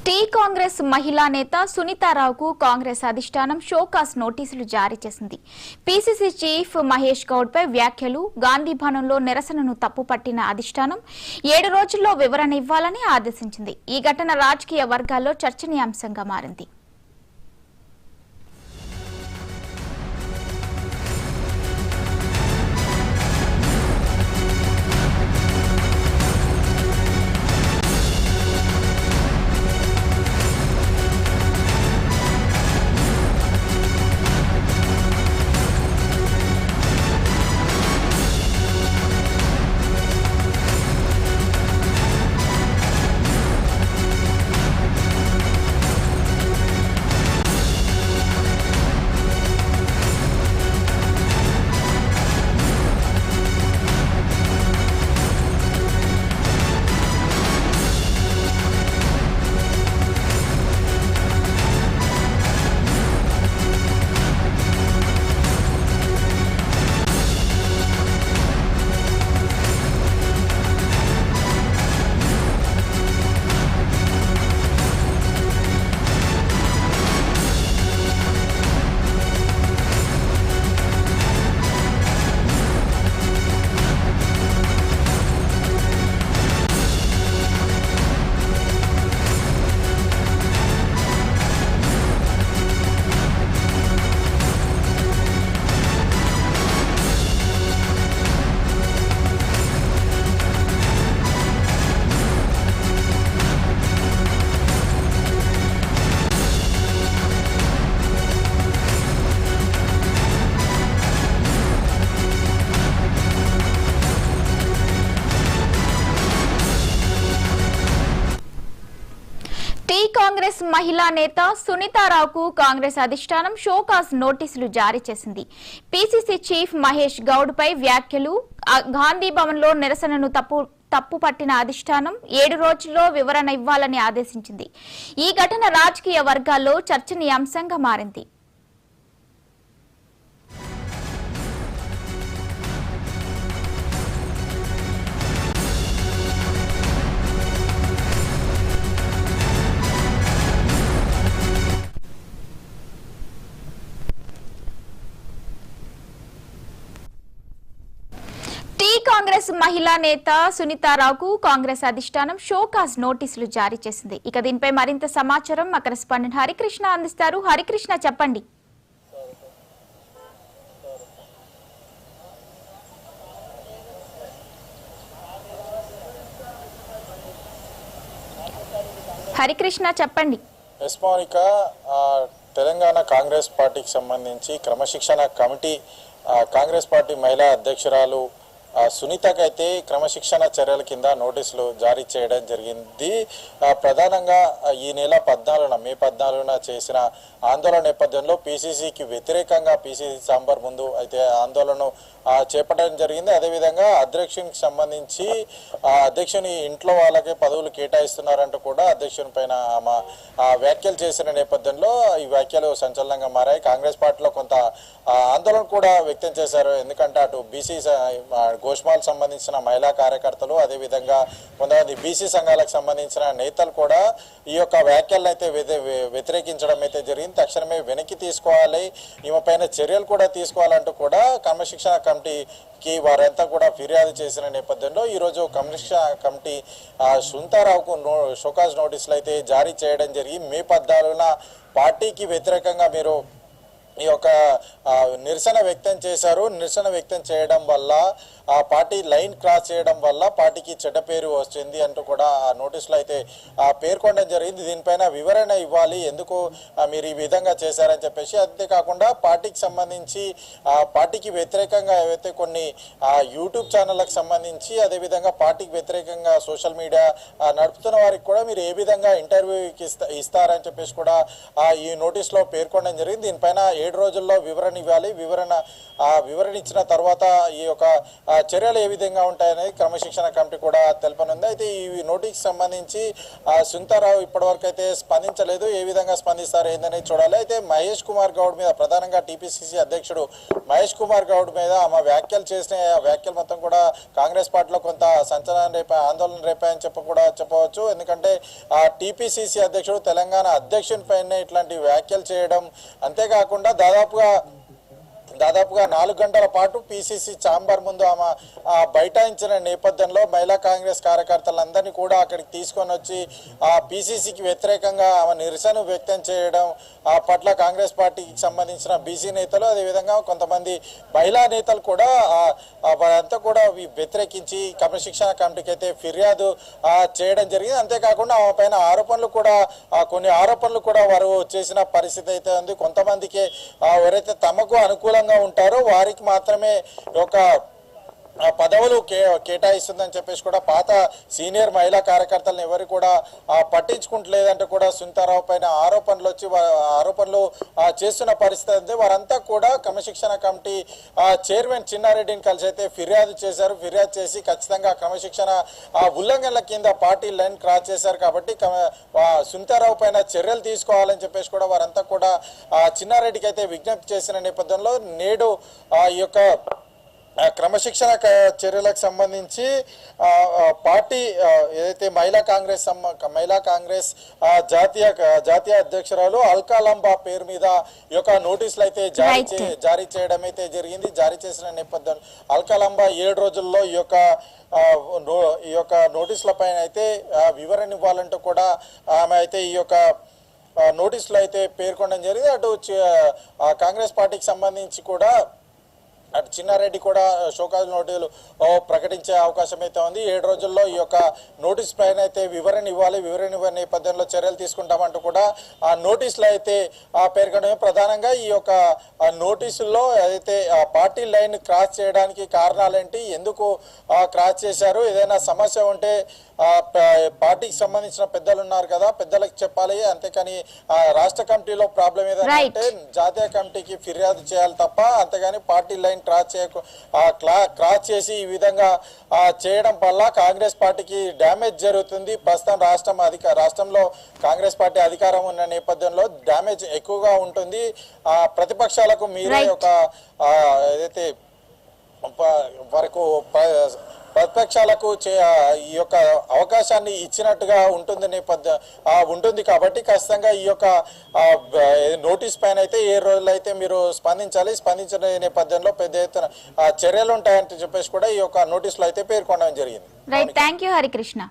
Tea Congress మహిళా నేత సునీతారావుకు కాంగ్రెస్ అధిష్టానం షోకాస్ నోటీసులు జారీ చేసింది. పీసీసీ చీఫ్ మహేష్ గౌడ్ పై వ్యాఖ్యలు, గాంధీ భవనంలో నిరసనను తప్పుపట్టిన అధిష్టానం 7 రోజుల్లో వివరణ ఇవ్వాలని ఆదేశించింది. ఈ ఘటన రాజకీయ వర్గాల్లో చర్చనీయాంశంగా మారింది. టీ కాంగ్రెస్ మహిళా నేత సునీతారావుకు కాంగ్రెస్ అధిష్టానం షోకాస్ నోటీసులు జారీ చేసింది. పీసీసీ చీఫ్ మహేష్ గౌడ్ పై వ్యాఖ్యలు, గాంధీ భవన్లో నిరసనను తప్పుపట్టిన అధిష్టానం 7 రోజుల్లో వివరణ ఇవ్వాలని ఆదేశించింది. ఈ ఘటన రాజకీయ వర్గాల్లో చర్చనీయాంశంగా మారింది. కాంగ్రెస్ మహిళా నేత సునీతారావుకు కాంగ్రెస్ అధిష్టానం షోకాస్ నోటీసులు జారీ చేసింది. ఇక దీనిపై మరింత సమాచారం మా కరెస్పాండెంట్ హరికృష్ణ అందిస్తారు. హరికృష్ణ, చెప్పండి. హరికృష్ణ, చెప్పండి. తెలంగాణ కాంగ్రెస్ పార్టీకి సంబంధించి క్రమశిక్షణ కమిటీ కాంగ్రెస్ పార్టీ మహిళా అధ్యక్షురాలు సునీతకైతే క్రమశిక్షణ చర్యల కింద నోటీసులు జారీ చేయడం జరిగింది. ప్రధానంగా ఈ నెల 14న మే 14న చేసిన ఆందోళన నేపథ్యంలో పీసీసీకి వ్యతిరేకంగా పీసీసీ ఛాంబర్ ముందు అయితే ఆందోళన చేపట్టడం జరిగింది. అదేవిధంగా అధ్యక్షునికి సంబంధించి అధ్యక్షుని ఇంట్లో వాళ్ళకే పదవులు కేటాయిస్తున్నారంటూ కూడా అధ్యక్షుని పైన వ్యాఖ్యలు చేసిన నేపథ్యంలో ఈ వ్యాఖ్యలు సంచలనంగా మారాయి. కాంగ్రెస్ పార్టీలో కొంత ఆందోళన కూడా వ్యక్తం చేశారు. ఎందుకంటే అటు బీసీ గోష్మాల్ సంబంధించిన మహిళా కార్యకర్తలు, అదేవిధంగా కొంతమంది బీసీ సంఘాలకు సంబంధించిన నేతలు కూడా ఈ యొక్క వ్యాఖ్యలను అయితే వ్యతిరేకించడం అయితే జరిగింది. తక్షణమే వెనక్కి తీసుకోవాలి, ఈమె పైన చర్యలు కూడా తీసుకోవాలంటూ కూడా క్రమశిక్షణ కమిటీకి వారంతా కూడా ఫిర్యాదు చేసిన నేపథ్యంలో ఈరోజు క్రమశిక్షణ కమిటీ సునీతారావుకు షోకాస్ నోటీసులు అయితే జారీ చేయడం జరిగింది. మే 14న పార్టీకి వ్యతిరేకంగా మీరు ఈ యొక్క నిరసన వ్యక్తం చేశారు. నిరసన వ్యక్తం చేయడం వల్ల పార్టీ లైన్ క్రాస్ చేయడం వల్ల పార్టీకి చెడ్డ పేరు వచ్చింది అంటూ కూడా ఆ నోటీసులో అయితే పేర్కొనడం జరిగింది. దీనిపైన వివరణ ఇవ్వాలి, ఎందుకు మీరు ఈ విధంగా చేశారని చెప్పేసి. అంతేకాకుండా పార్టీకి సంబంధించి పార్టీకి వ్యతిరేకంగా ఏవైతే కొన్ని యూట్యూబ్ ఛానళ్ళకు సంబంధించి, అదేవిధంగా పార్టీకి వ్యతిరేకంగా సోషల్ మీడియా నడుపుతున్న వారికి కూడా మీరు ఏ విధంగా ఇంటర్వ్యూకి ఇస్తారని చెప్పేసి కూడా ఈ నోటీసులో పేర్కొనడం జరిగింది. దీనిపైన 7 రోజుల్లో వివరణ ఇవ్వాలి. వివరణ ఇచ్చిన తర్వాత ఈ యొక్క చర్యలు ఏ విధంగా ఉంటాయనేది క్రమశిక్షణ కమిటీ కూడా తెలపనుంది. అయితే ఈ నోటీస్కి సంబంధించి సునీతారావు ఇప్పటివరకు అయితే స్పందించలేదు. ఏ విధంగా స్పందిస్తారో ఏందనేది చూడాలి. అయితే మహేష్ కుమార్ గౌడ్ మీద, ప్రధానంగా టీపీసీసీ అధ్యక్షుడు మహేష్ కుమార్ గౌడ్ మీద ఆమె వ్యాఖ్యలు చేసిన వ్యాఖ్యలు మొత్తం కూడా కాంగ్రెస్ పార్టీలో కొంత సంచలనం రేపాయి, ఆందోళన రేపాయని చెప్పవచ్చు. ఎందుకంటే టీపీసీసీ అధ్యక్షుడు తెలంగాణ అధ్యక్షుని పైన ఇట్లాంటి వ్యాఖ్యలు చేయడం, అంతేకాకుండా దాదాపుగా 4 గంటల పాటు పీసీసీ ఛాంబర్ ముందు ఆమె బైఠాయించిన నేపథ్యంలో మహిళా కాంగ్రెస్ కార్యకర్తలందరినీ కూడా అక్కడికి తీసుకొని వచ్చి పీసీసీకి వ్యతిరేకంగా ఆమె నిరసన వ్యక్తం చేయడం పట్ల కాంగ్రెస్ పార్టీకి సంబంధించిన బీసీ నేతలు, అదేవిధంగా కొంతమంది మహిళా నేతలు కూడా వారంతా కూడా వ్యతిరేకించి క్రమశిక్షణ కమిటీకి అయితే ఫిర్యాదు చేయడం జరిగింది. అంతేకాకుండా ఆమె పైన కొన్ని ఆరోపణలు కూడా వారు చేసిన పరిస్థితి అయితే ఉంది. కొంతమందికి ఎవరైతే తమకు అనుకూలంగా ఉంటారో వారికి మాత్రమే ఒక పదవులు కేటాయిస్తుందని చెప్పేసి కూడా పాత సీనియర్ మహిళా కార్యకర్తలను ఎవరు కూడా పట్టించుకుంటలేదంటే కూడా సునీతారావు పైన ఆరోపణలు చేస్తున్న పరిస్థితి ఉంది. వారంతా కూడా క్రమశిక్షణ కమిటీ చైర్మన్ చిన్నారెడ్డిని కలిసి అయితే ఫిర్యాదు చేశారు. ఫిర్యాదు చేసి ఖచ్చితంగా క్రమశిక్షణ ఉల్లంఘనల కింద పార్టీ లైన్ క్రాస్ చేశారు కాబట్టి సునీతారావు పైన చర్యలు తీసుకోవాలని చెప్పేసి కూడా వారంతా కూడా చిన్నారెడ్డికి అయితే విజ్ఞప్తి చేసిన నేపథ్యంలో నేడు ఈ యొక్క క్రమశిక్షణ చర్యలకు సంబంధించి పార్టీ ఏదైతే మహిళా కాంగ్రెస్ జాతీయ అధ్యక్షురాలు అల్కా లంబా పేరు మీద ఈ యొక్క నోటీసులు అయితే జారీ చేయడం అయితే జరిగింది. జారీ చేసిన నేపథ్యం అల్కా లంబా 7 రోజుల్లో ఈ యొక్క నోటీసుల పైన అయితే వివరణ ఇవ్వాలంటూ కూడా ఆమె అయితే ఈ యొక్క నోటీసులు అయితే పేర్కొనడం జరిగింది. అటు కాంగ్రెస్ పార్టీకి సంబంధించి కూడా అటు చిన్నారెడ్డి కూడా షోకాజ్ నోటీసులు ప్రకటించే అవకాశం అయితే ఉంది. 7 రోజుల్లో ఈ యొక్క నోటీస్ పైన అయితే వివరణ ఇవ్వాలి. వివరణ ఇవ్వని నేపథ్యంలో చర్యలు తీసుకుంటామంటూ కూడా ఆ నోటీసులో అయితే పేర్కొనడం. ప్రధానంగా ఈ యొక్క నోటీసుల్లో అయితే పార్టీ లైన్ క్రాస్ చేయడానికి కారణాలేంటి, ఎందుకు క్రాస్ చేశారు, ఏదైనా సమస్య ఉంటే పార్టీకి సంబంధించిన పెద్దలు ఉన్నారు కదా, పెద్దలకు చెప్పాలి. అంతేకాని రాష్ట్ర కమిటీలో ప్రాబ్లం ఏదైనా ఉంటే జాతీయ కమిటీకి ఫిర్యాదు చేయాలి తప్ప, అంతేగాని పార్టీ లైన్ క్రాస్ చేసి ఈ విధంగా చేయడం వల్ల కాంగ్రెస్ పార్టీకి డ్యామేజ్ జరుగుతుంది. ప్రస్తుతం రాష్ట్రంలో కాంగ్రెస్ పార్టీ అధికారం ఉన్న నేపథ్యంలో డ్యామేజ్ ఎక్కువగా ఉంటుంది. ప్రతిపక్షాలకు మీరే ఒక ఏదైతే వరకు ప్రతిపక్షాలకు ఈ యొక్క అవకాశాన్ని ఇచ్చినట్టుగా ఉంటుంది కాబట్టి ఖచ్చితంగా ఈ యొక్క నోటీస్ పైన అయితే 7 రోజులు అయితే మీరు స్పందించాలి. స్పందించిన నేపథ్యంలో పెద్ద ఎత్తున చర్యలు ఉంటాయని చెప్పేసి కూడా ఈ యొక్క నోటీసులో అయితే పేర్కొనడం జరిగింది. Right, thank you Harikrishna.